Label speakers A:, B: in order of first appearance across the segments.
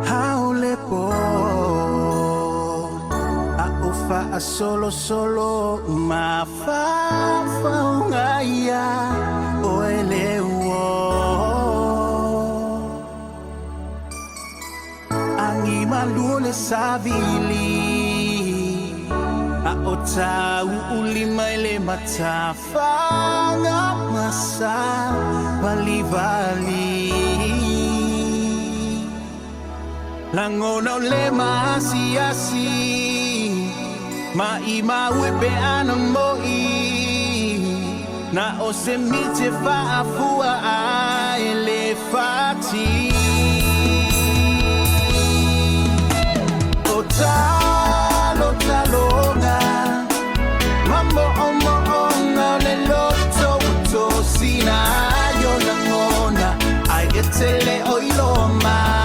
A: Haole po Aufa solo solo Mafafa ngaya Oelewo Angi malule sabili Aota ulima ile matafanga masa Bali Langona lema asi Maima wepe anamoi Na osemite faafua elefati Otalo talonga Mambo omo onga leloto uto sina Yo langona ayetele oiloma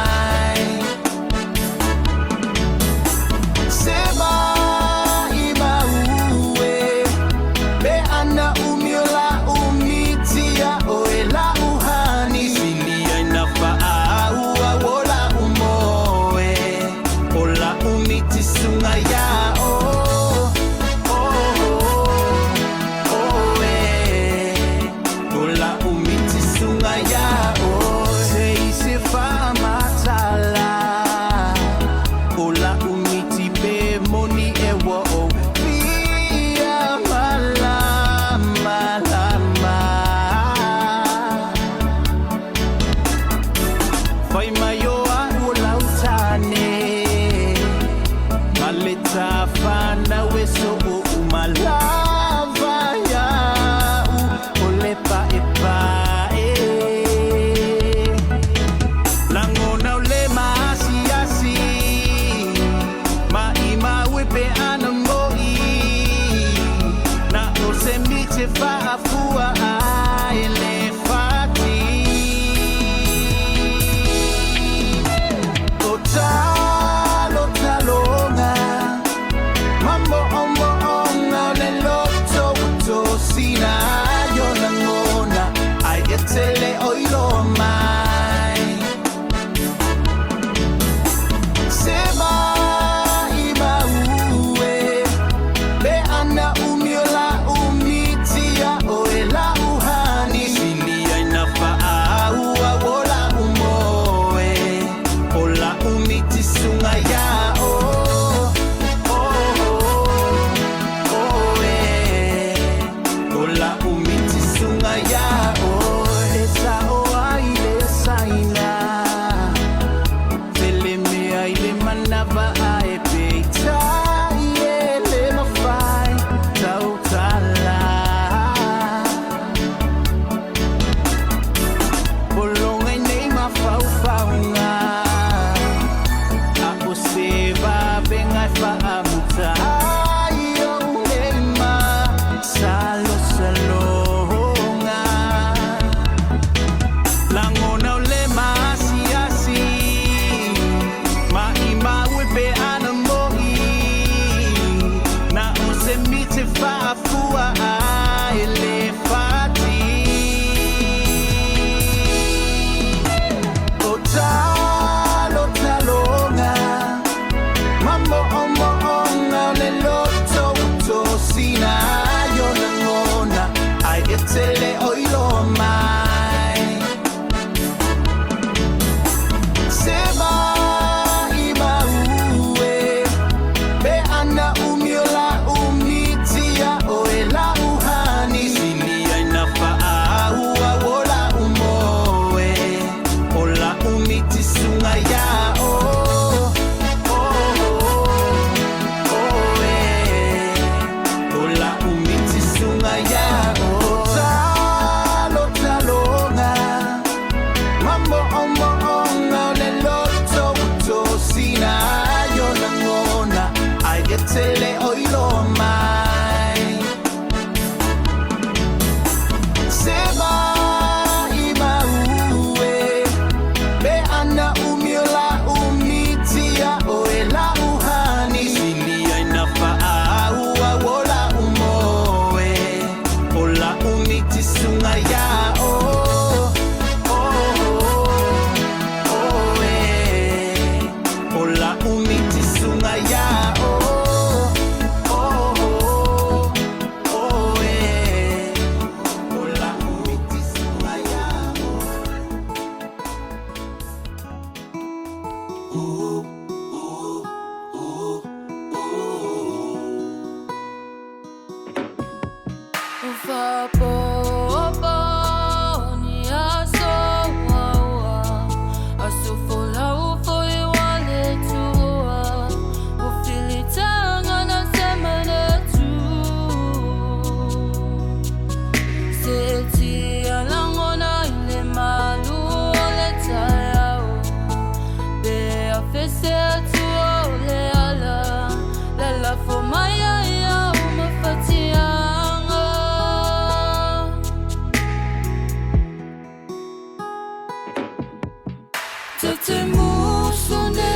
A: Musune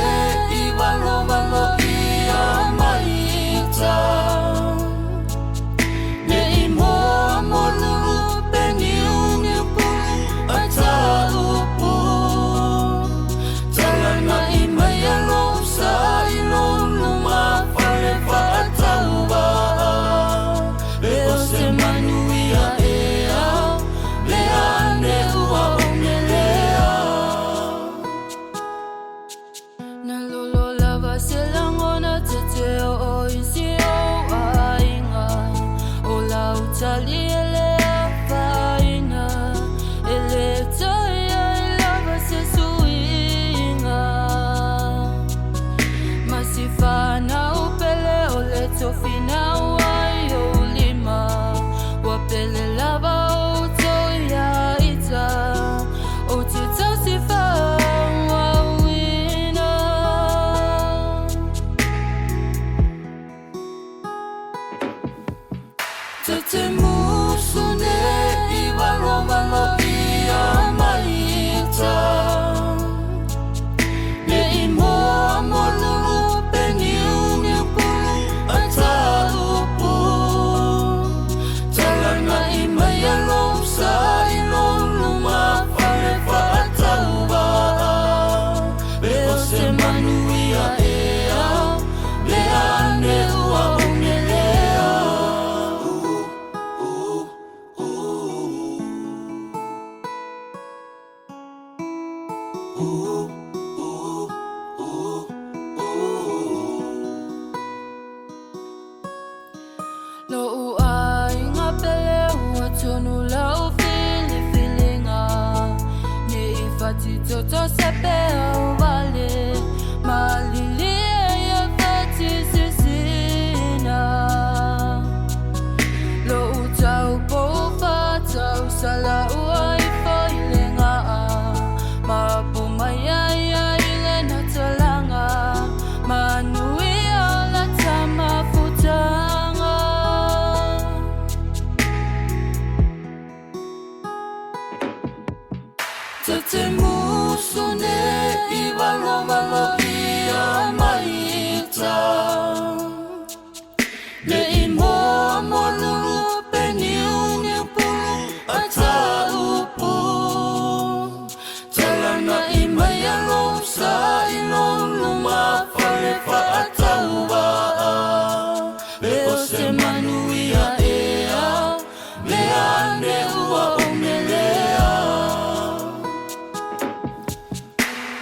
A: iwalo malo ia maita Ne imo amolulu peniuni pulu ataupu Talana'i maia losa ilolu ma Fale Atoa Leo se manuia ea Lea ne ua omelea Nalolo lava selangona tete o isi o ainga O la utali ele faina Ele toia lava se suinga Masifana upele o le tofina wai o lima Wapele lava o toia ita O tita sifa Musune iwalo malo ia maita Ne imo amolulu peniuni pulu ataupu Talana'i maia losa ilolu ma Fale Atoa Leo se manuia ea Lea ne ua omelea No ua inga pele ua tonu lau feelinga Ne ifati toto Saepa'u Fale Malili e fati sisina Lo utau po fatau sala ua ifoilinga Mapu maia ia ile na talanga Manui ala tama futanga Tete musune iwalo malo ia maita Ne imo amolulu peniuni pulu ataupu Talana'i maia losa ilolu ma Fale Atoa Leo se manuia ea Lea ne ua omelea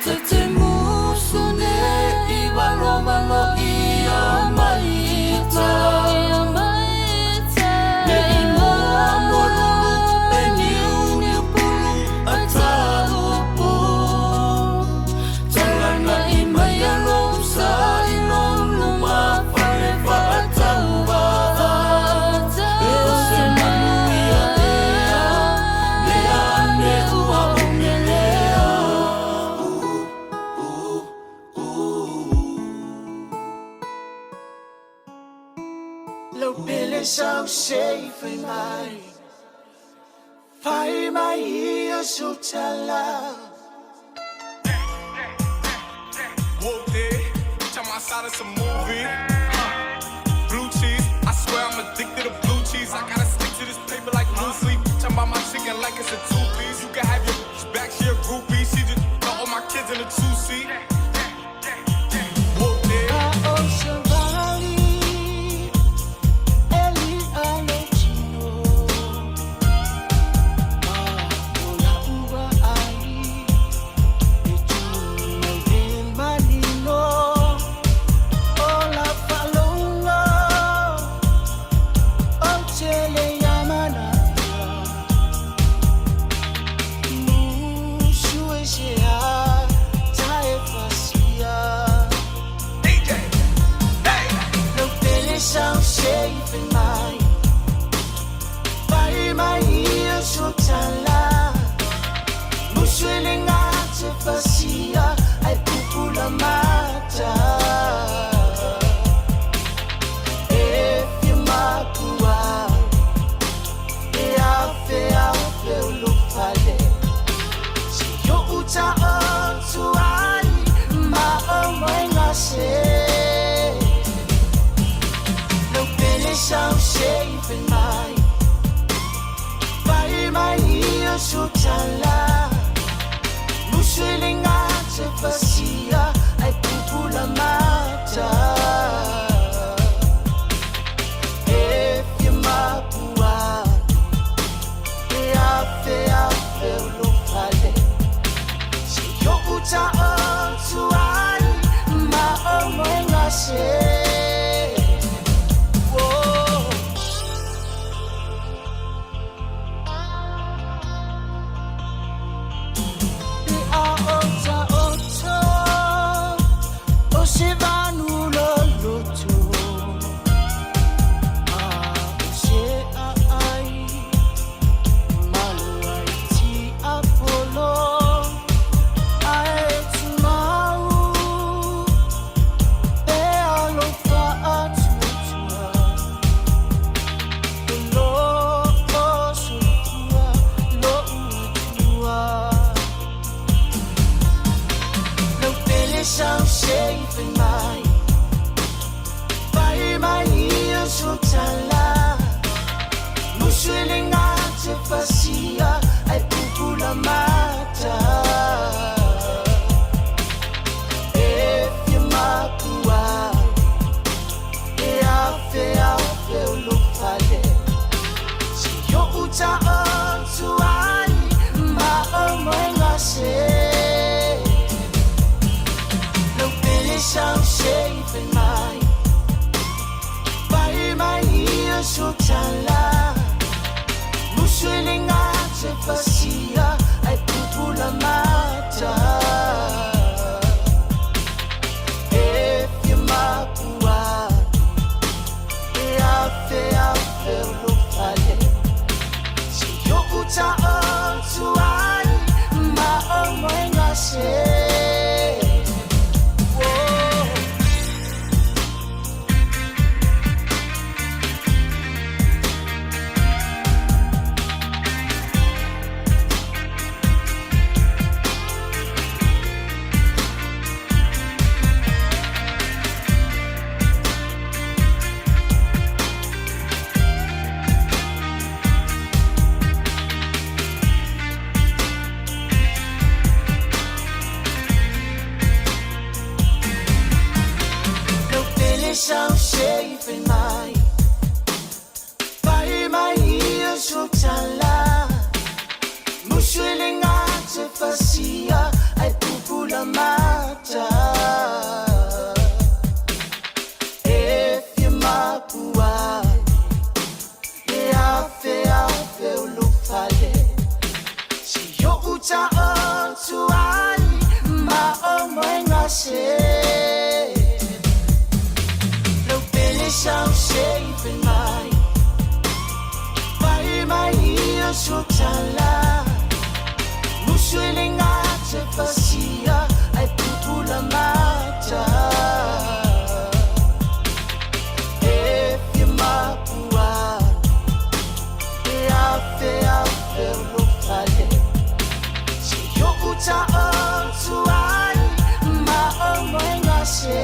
A: Tete musune iwalo malo ia maita Ne imo amolulu peniuni pulu ataupu Talana'i maia losa ilolu ma Fale Atoa Leo se manuia ea Lea ne ua omelea Lo pele sau sei Feagai Fai mai ia sutala
B: Whooped it, bitch, I'm outside of some movie. Blue cheese, I swear I'm addicted to blue cheese. I gotta stick to this paper like blue sleep. Talking about my chicken like it's a two-piece. You can have your bitch back, she a groupie. She just got all my kids in a two-seat. Whooped it.
A: Ata Atoa pupula mata. If you makua, Afeafe ulupale. Si yo uta ontuai, ma omengase. No finish I'm saving mine. By my ears, so tala. Muswiling at the pasia, I pupula mata. If you makua, Afeafe ulupale. Si yo uta ontuai, ma omengase. I'm safe in my. By my ears, so tala. Muswiling at the pasia, I pupula mata. If you makua, Afeafe ulupale. Si yo uta ontuai, ma omengase. I'm safe in my. By my ears, so tala. Muswiling at the pasia, I pupula mata. If you makua, Afeafe ulupale. Si yo uta ontuai, ma omengase.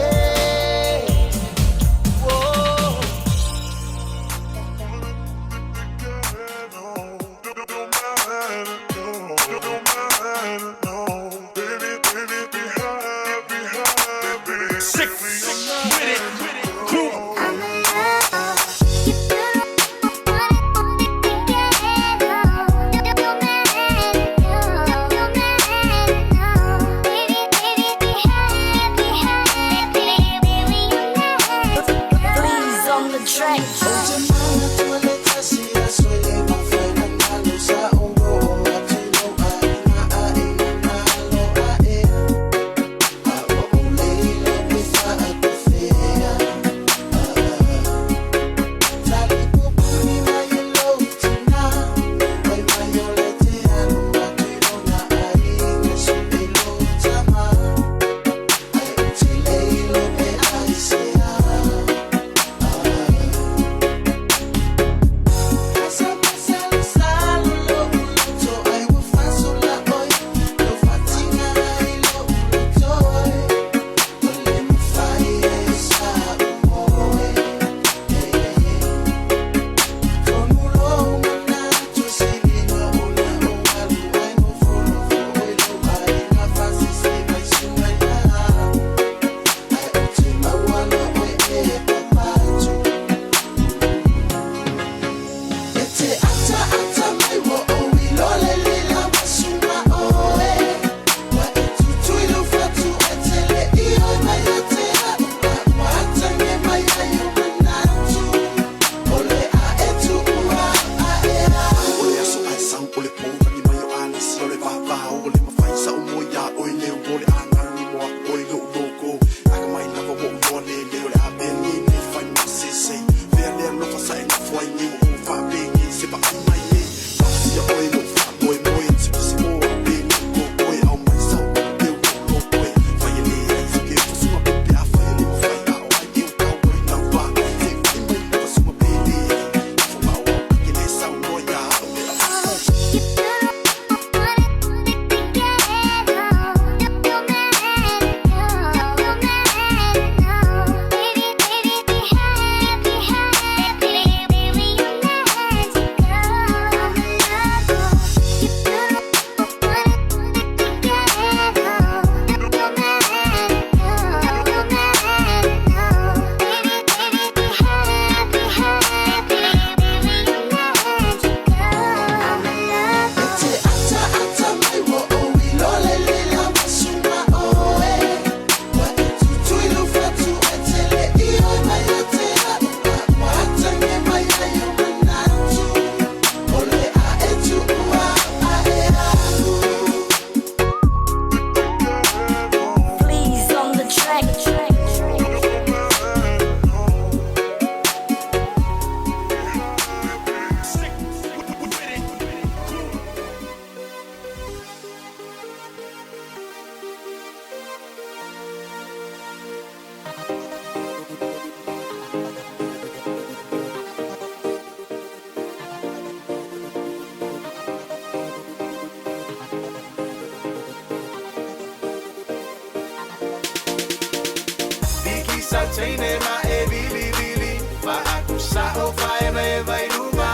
A: Taine ma e bili bili Fa aku sa o fa e vai luma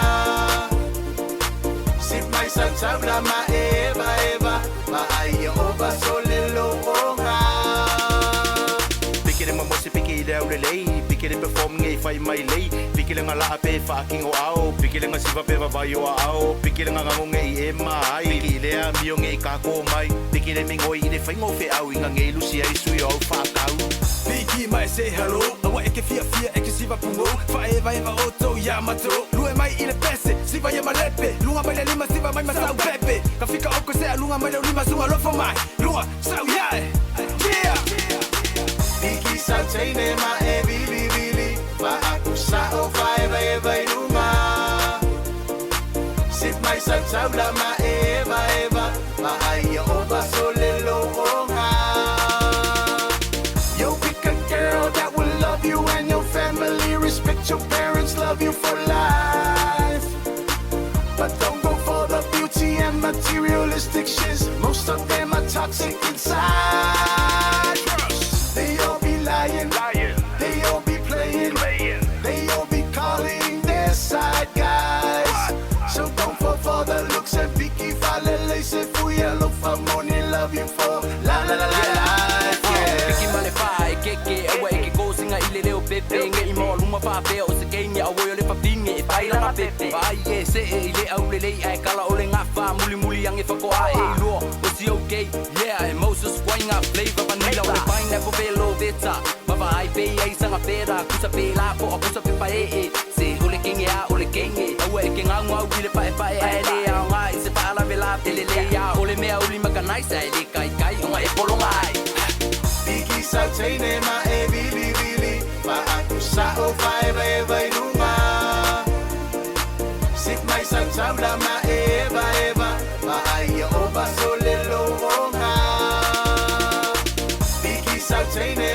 A: Sip mai sa taula ma eva Ma ai o ba sole lo onga
C: Pikire ma mosi piki le au le lei Pikire performing e fai mai lei Pikire nga laa pe fucking o ao Pikire nga siva pe vai o ao Pikire nga ngango nge e mai Pikire a mio nge kako mai Pikire mingoi i le fai ngofe au Inga nge lusi ai sui au whakau
B: PIKi mai say hello Awa eke fia eke siva pungo Faeva eva oto yamato Lue mai i le pese Siva ye malepe Lunga mai le lima siva mai masau pepe Kafika oko sea lunga mai le lima sunga lofo mai Lunga sau yae Yeah
A: PIKi sa taine ma e bili bili Fa aku sa o fa e vai luma Sip mai sa taula ma eva Ma ai o ba sole lo onga Yo pick a girl that will love you and your family Respect your parents, love you for life But don't go for the beauty and materialistic shits Most of them are toxic inside They all be lying, they all be playing They all be calling their side guys So don't fall for the looks and PIKi Fale se fuya look for money love you for la la la la life
D: PIKi male fai keke awa eke ko singa ile leo pepe nge imo luma fa pe o se kenya awo yo le fa pinge e pai la pepe ai e se ile au le lei ai kala ole nga fa muli muli yang e fa ko ai lo o si okay yeah e Moses swing up flavor vanilla ole pineapple velo vita baba ai pe ai sanga pera kusa pe la po kusa pe pa e se ole kenge awa eke nga ngwa wile pa e ai le au ngai se pa la vela tele le ya ole mea uli makanai sai le kai nga e polo ngai
A: PIKi sa taine ma e bili bili Fa aku sa o fa e vai luma Sip mai sa taula ma eva Ma ai o ba sole lo onga PIKi sa taine